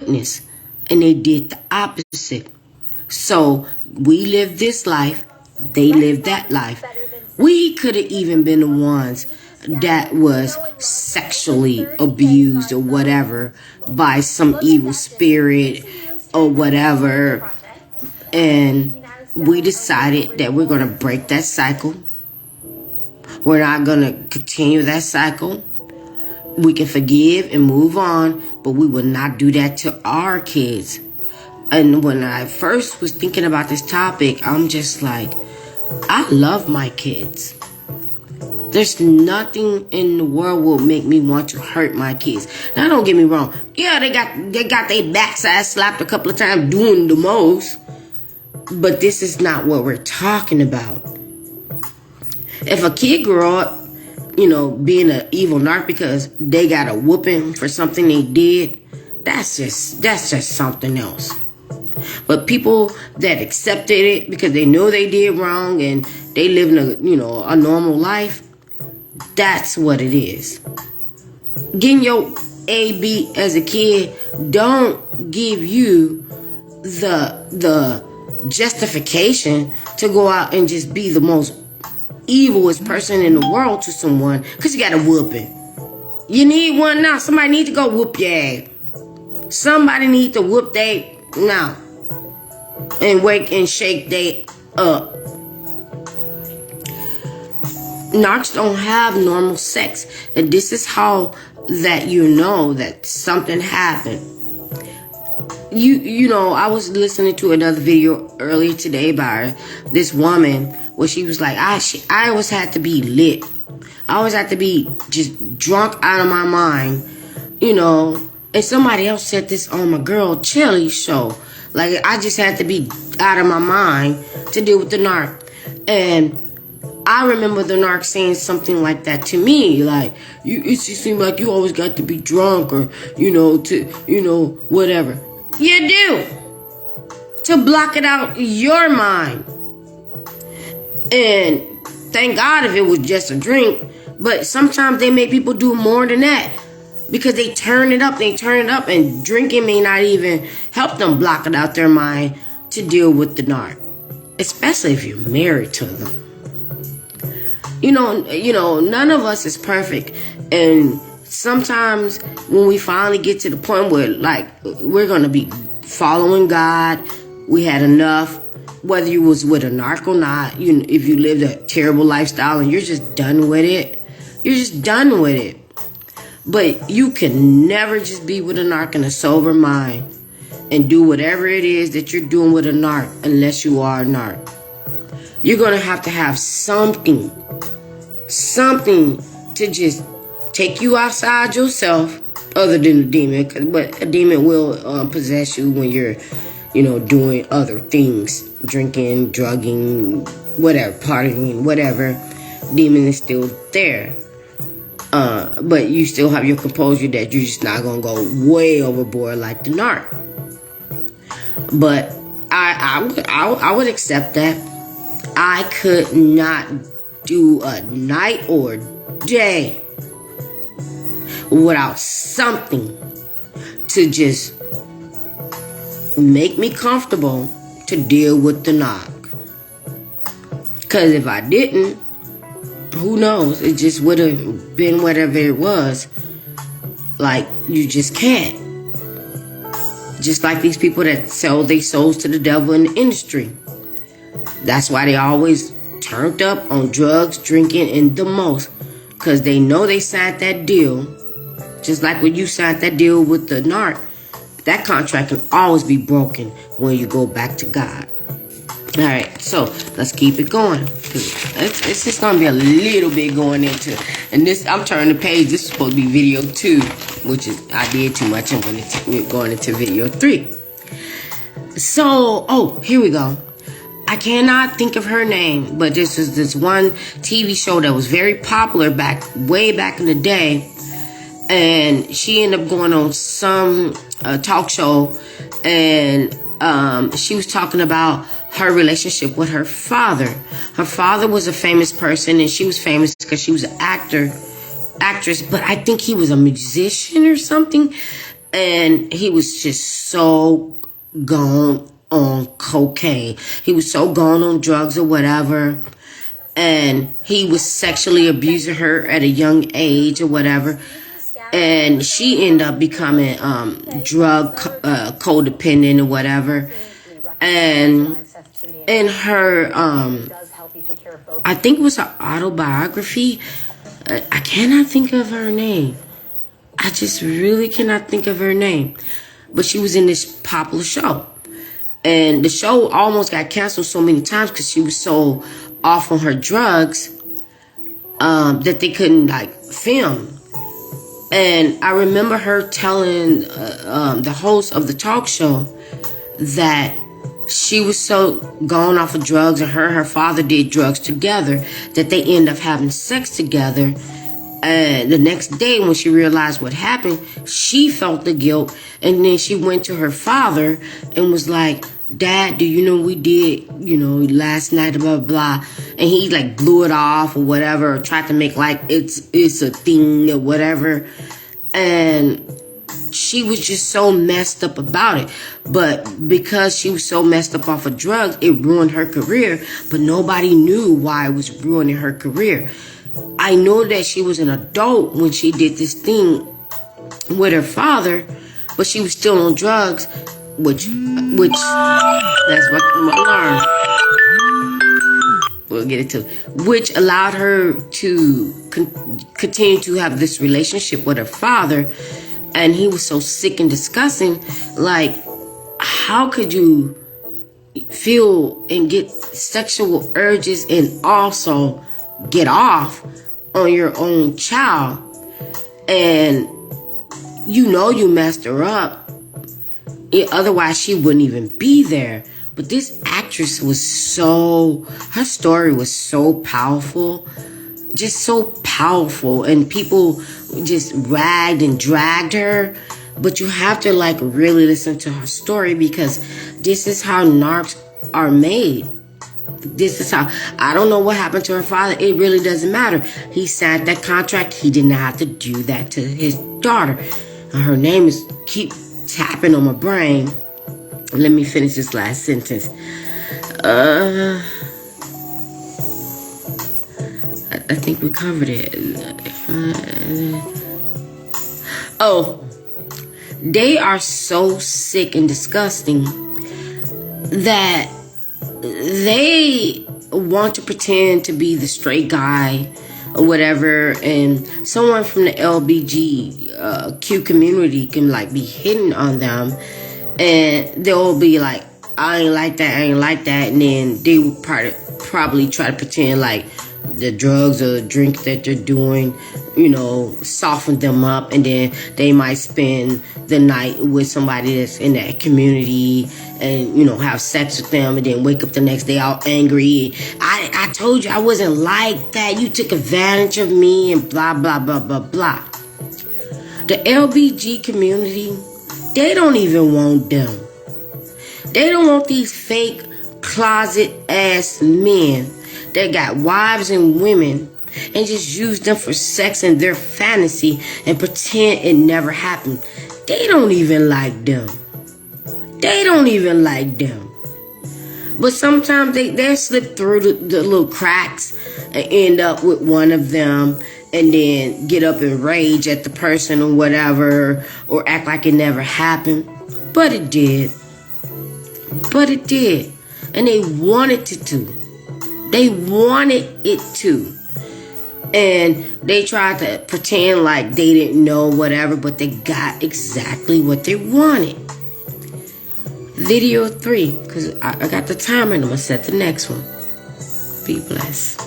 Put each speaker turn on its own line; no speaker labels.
witness, and they did the opposite. So we lived this life, they lived that life. We could have even been the ones that was sexually abused or whatever by some evil spirit or whatever. And we decided that we're going to break that cycle. We're not going to continue that cycle. We can forgive and move on, but we will not do that to our kids. And when I first was thinking about this topic, I'm just like, I love my kids. There's nothing in the world will make me want to hurt my kids. Now, don't get me wrong. Yeah, they got their backside slapped a couple of times doing the most. But this is not what we're talking about. If a kid grow up, being an evil narc because they got a whooping for something they did, that's just something else. But people that accepted it because they know they did wrong and they live in a normal life, that's what it is. Getting your AB as a kid don't give you the justification to go out and just be the most evilest person in the world to someone because you got a whooping. You need one now. Somebody need to go whoop your ass. Somebody need to whoop they now and wake and shake they up. Narcs don't have normal sex, and this is how that you know that something happened. I was listening to another video earlier today by this woman where she was like, I always had to be lit. I always had to be just drunk out of my mind, And somebody else said this on my girl Chili show. Like, I just had to be out of my mind to deal with the narc. And I remember the narc saying something like that to me. Like, it just seemed like you always got to be drunk or, whatever. You do. To block it out your mind. And thank God if it was just a drink. But sometimes they make people do more than that. Because they turn it up. And drinking may not even help them block it out their mind to deal with the narc. Especially if you're married to them. None of us is perfect. And sometimes when we finally get to the point where, we're going to be following God, we had enough, whether you was with a narc or not, if you lived a terrible lifestyle and you're just done with it, you're just done with it. But you can never just be with a narc in a sober mind and do whatever it is that you're doing with a narc unless you are a narc. You're going to have something to just take you outside yourself other than a demon. But a demon will possess you when you're, doing other things. Drinking, drugging, whatever, partying, whatever. Demon is still there. But you still have your composure that you're just not going to go way overboard like the narc. But I would accept that. I could not do a night or day without something to just make me comfortable to deal with the narc. Because if I didn't, who knows? It just would have been whatever it was. Like, you just can't. Just like these people that sell their souls to the devil in the industry. That's why they always turned up on drugs, drinking, and the most. Because they know they signed that deal. Just like when you signed that deal with the narc. That contract can always be broken when you go back to God. Alright, so let's keep it going. It's just going to be a little bit going into. And this, I'm turning the page. This is supposed to be video 2. Which is, I did too much. I'm going into video 3. So, here we go. I cannot think of her name, but this is this one TV show that was very popular way back in the day. And she ended up going on some talk show, and she was talking about her relationship with her father. Her father was a famous person, and she was famous because she was an actress, but I think he was a musician or something. And he was just so gone on cocaine. He was so gone on drugs or whatever. And he was sexually abusing her at a young age or whatever. And she ended up becoming drug codependent or whatever. And in her, I think it was her autobiography, I cannot think of her name. I just really cannot think of her name. But she was in this popular show. And the show almost got canceled so many times because she was so off on her drugs that they couldn't film. And I remember her telling the host of the talk show that she was so gone off of drugs, and her father did drugs together, that they end up having sex together. And the next day when she realized what happened, she felt the guilt. And then she went to her father and was like, Dad, do you know we did, last night, blah, blah, blah. And he blew it off or whatever, or tried to make it's a thing or whatever. And she was just so messed up about it. But because she was so messed up off of drugs, it ruined her career. But nobody knew why it was ruining her career. I know that she was an adult when she did this thing with her father, but she was still on drugs, which that's what I learned. We'll get into, which allowed her to continue to have this relationship with her father, and he was so sick and disgusting. How could you feel and get sexual urges and also get off on your own child? And you messed her up. Otherwise she wouldn't even be there. But this actress her story was so powerful, just so powerful, and people just ragged and dragged her. But you have to really listen to her story, because this is how narcs are made. This is how, I don't know what happened to her father. It really doesn't matter. He signed that contract. He did not have to do that to his daughter. Her name is, keep tapping on my brain. Let me finish this last sentence. I think we covered it. They are so sick and disgusting that they want to pretend to be the straight guy or whatever, and someone from the LBGQ community can be hitting on them, and they'll be like, I ain't like that, and then they would probably try to pretend the drugs or the drink that they're doing, soften them up, and then they might spend the night with somebody that's in that community and, have sex with them, and then wake up the next day all angry. I told you I wasn't like that. You took advantage of me and blah, blah, blah, blah, blah. The LBG community, they don't even want them. They don't want these fake closet ass men that got wives and women and just use them for sex and their fantasy and pretend it never happened. They don't even like them. But sometimes they slip through the little cracks and end up with one of them, and then get up and rage at the person or whatever, or act like it never happened. But it did. And they wanted it to. And they tried to pretend like they didn't know whatever, but they got exactly what they wanted. Video 3, because I got the timer and I'm going to set the next one. Be blessed.